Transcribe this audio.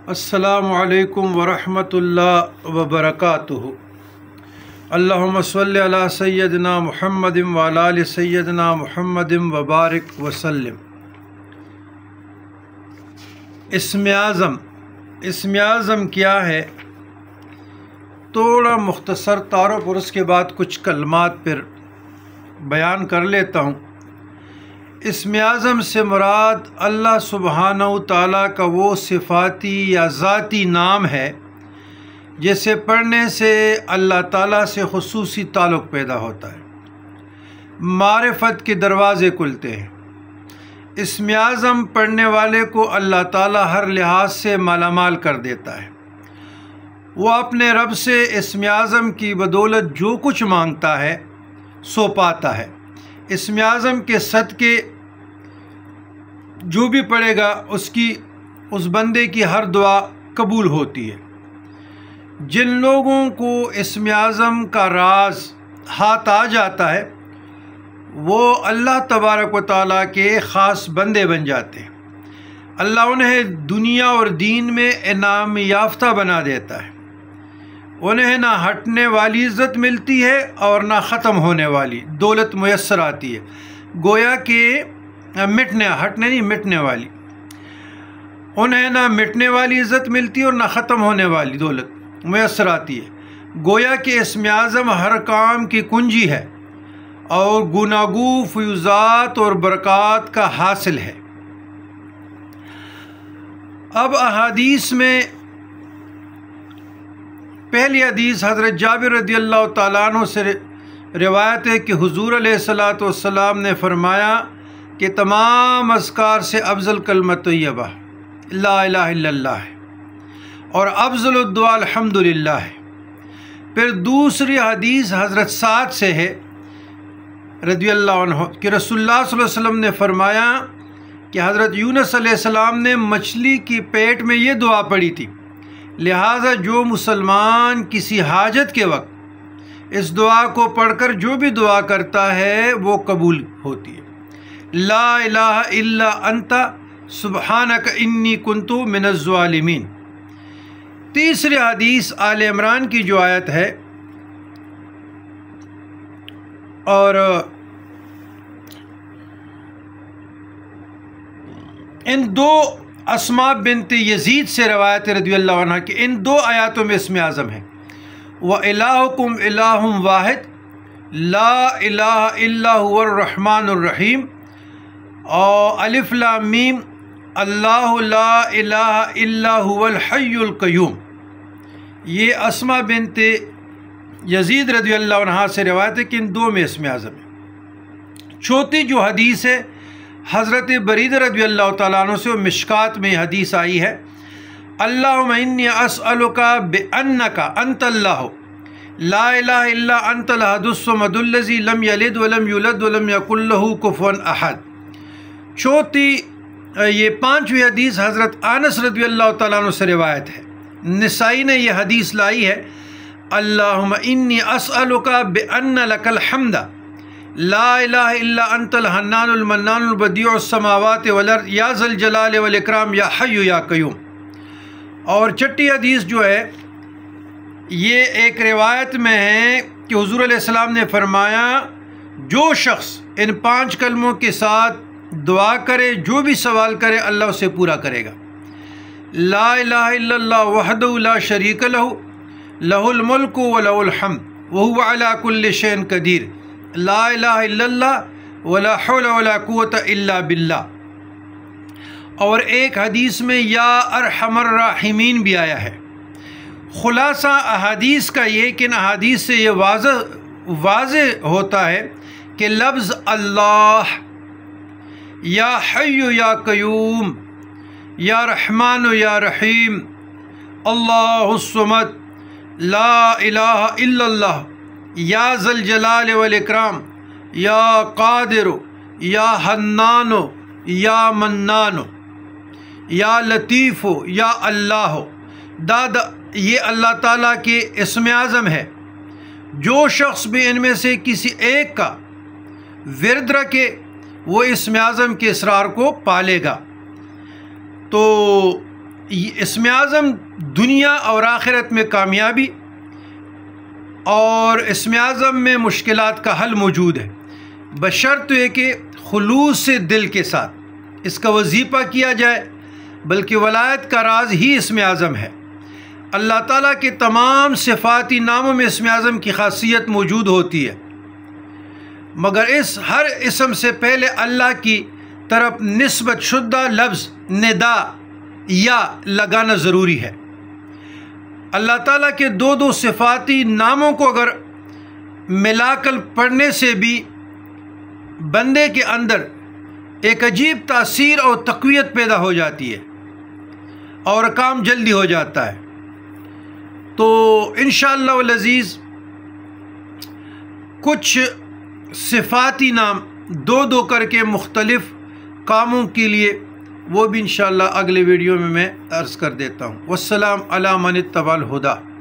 السلام علیکم ورحمۃ اللہ وبرکاتہ۔ اللہم صلی علی سیدنا محمد وعلی آل سیدنا محمد وبارک وسلم۔ اسم اعظم کیا ہے؟ تھوڑا مختصر تعارف اور اس کے بعد کچھ کلمات پر بیان کر لیتا ہوں۔ اسم اعظم سے مراد اللہ سبحانہ و تعالیٰ کا وہ صفاتی یا ذاتی نام ہے جسے پڑھنے سے اللہ تعالیٰ سے خصوصی تعلق پیدا ہوتا ہے، معرفت کے دروازے کھلتے ہیں۔ اسم اعظم پڑھنے والے کو اللہ تعالیٰ ہر لحاظ سے مالا مال کر دیتا ہے۔ وہ اپنے رب سے اسم اعظم کی بدولت جو کچھ مانگتا ہے سو پاتا ہے۔ اسم اعظم کے صدقے جو بھی پڑھے گا اس بندے کی ہر دعا قبول ہوتی ہے۔ جن لوگوں کو اسم اعظم کا راز ہاتھ آ جاتا ہے وہ اللہ تبارک و تعالیٰ کے خاص بندے بن جاتے ہیں۔ اللہ انہیں دنیا اور دین میں انعام یافتہ بنا دیتا ہے۔ انہیں نہ ہٹنے والی عزت ملتی ہے اور نہ ختم ہونے والی دولت میسر آتی ہے، گویا کہ مٹنے والی۔ انہیں نہ مٹنے والی عزت ملتی ہے اور نہ ختم ہونے والی دولت میسر آتی ہے، گویا کہ اسم اعظم ہر کام کی کنجی ہے اور گناگو فیوزات اور برکات کا حاصل ہے۔ اب احادیث میں پہلی حدیث حضرت جابر رضی اللہ تعالیٰ عنہ سے روایت ہے کہ حضور علیہ الصلاۃ والسلام نے فرمایا کہ تمام اذکار سے افضل کلمہ طیبہ لا الہ الا اللہ ہے اور افضل الدعاء الحمدللہ ہے۔ پھر دوسری حدیث حضرت سعد سے ہے رضی اللہ عنہ کہ رسول اللہ صلی اللہ علیہ وسلم نے فرمایا کہ حضرت یونس علیہ السلام نے مچھلی کی پیٹ میں یہ دعا پڑھی تھی، لہٰذا جو مسلمان کسی حاجت کے وقت اس دعا کو پڑھ کر جو بھی دعا کرتا ہے وہ قبول ہوتی ہے۔ لا الہ الا انت سبحانک انی کنت من الظالمین۔ تیسری حدیث آل عمران کی جو آیت ہے اور ان دو اسماء بنت یزید سے روایت رضی اللہ عنہ کہ ان دو آیاتوں میں اسم اعظم ہے۔ وَإِلَٰهُكُمْ إِلَٰهٌ وَاحِدٌ لَا إِلَٰهَ إِلَّا هُوَ الرَّحْمَٰنُ الرَّحِيمُ اور الف لام میم اللہ لا الہ الا هو الحی القیوم۔ یہ اسماء بنت یزید رضی اللہ عنہ سے روایت ہے کہ ان دو میں اسم اعظم ہے۔ چوتھی جو حدیث ہے حضرت برید رضی اللہ تعالیٰ عنہ سے مشکات میں حدیث آئی ہے، اللہم انی اسألک بأنک انت اللہ لا الہ الا انت الاحد الصمد الذی لم یلد ولم یولد ولم یکن لہ کفوا احد۔ چوتھی یہ پانچویں حدیث حضرت انس رضی اللہ تعالیٰ عنہ سے روایت ہے، نسائی نے یہ حدیث لائی ہے، اللہم انی اسألک بأن لک الحمد لا الہ الا انت الحنان المنان البدیع السماوات والارض یا ذا الجلال والاکرام یا حی یا قیوم۔ اور چھٹی حدیث جو ہے یہ ایک روایت میں ہے کہ حضور علیہ السلام نے فرمایا جو شخص ان پانچ کلموں کے ساتھ دعا کرے جو بھی سوال کرے اللہ اسے پورا کرے گا۔ لا الہ الا اللہ وحدہ لا شریک لہ لہ الملک ولہ الحمد وہو علی کل شیء قدیر، لا الہ الا اللہ ولا حول ولا قوة الا باللہ۔ اور ایک حدیث میں یا ارحم الراحمین بھی آیا ہے۔ خلاصہ احادیث کا یہ کہ ان احادیث سے یہ واضح ہوتا ہے کہ لفظ اللہ یا حی یا قیوم یا رحمان یا رحیم، اللہ الصمد، لا الہ الا اللہ، یا ذا الجلال والاکرام، یا قادر، یا حنان، یا منان، یا لطیف، یا اللہ، یہ اللہ تعالیٰ کے اسم اعظم ہے۔ جو شخص بھی ان میں سے کسی ایک کا ورد رکھے وہ اسم اعظم کے اسرار کو پالے گا۔ تو اسم اعظم دنیا اور آخرت میں کامیابی اور اسم اعظم میں مشکلات کا حل موجود ہے، بشرط یہ کہ خلوص سے دل کے ساتھ اس کا وظیفہ کیا جائے، بلکہ ولایت کا راز ہی اسم اعظم ہے۔ اللہ تعالیٰ کے تمام صفاتی ناموں میں اسم اعظم کی خاصیت موجود ہوتی ہے، مگر اس ہر اسم سے پہلے اللہ کی طرف نسبت شدہ لفظ ندا یا لگانا ضروری ہے۔ اللہ تعالیٰ کے دو صفاتی ناموں کو اگر ملا کر پڑھنے سے بھی بندے کے اندر ایک عجیب تاثیر اور تقویت پیدا ہو جاتی ہے اور کام جلدی ہو جاتا ہے۔ تو انشاءاللہ العزیز کچھ صفاتی نام دو کر کے مختلف کاموں کے لیے وہ بھی انشاءاللہ اگلے ویڈیو میں عرض کر دیتا ہوں۔ والسلام علی من اتبع الہدی۔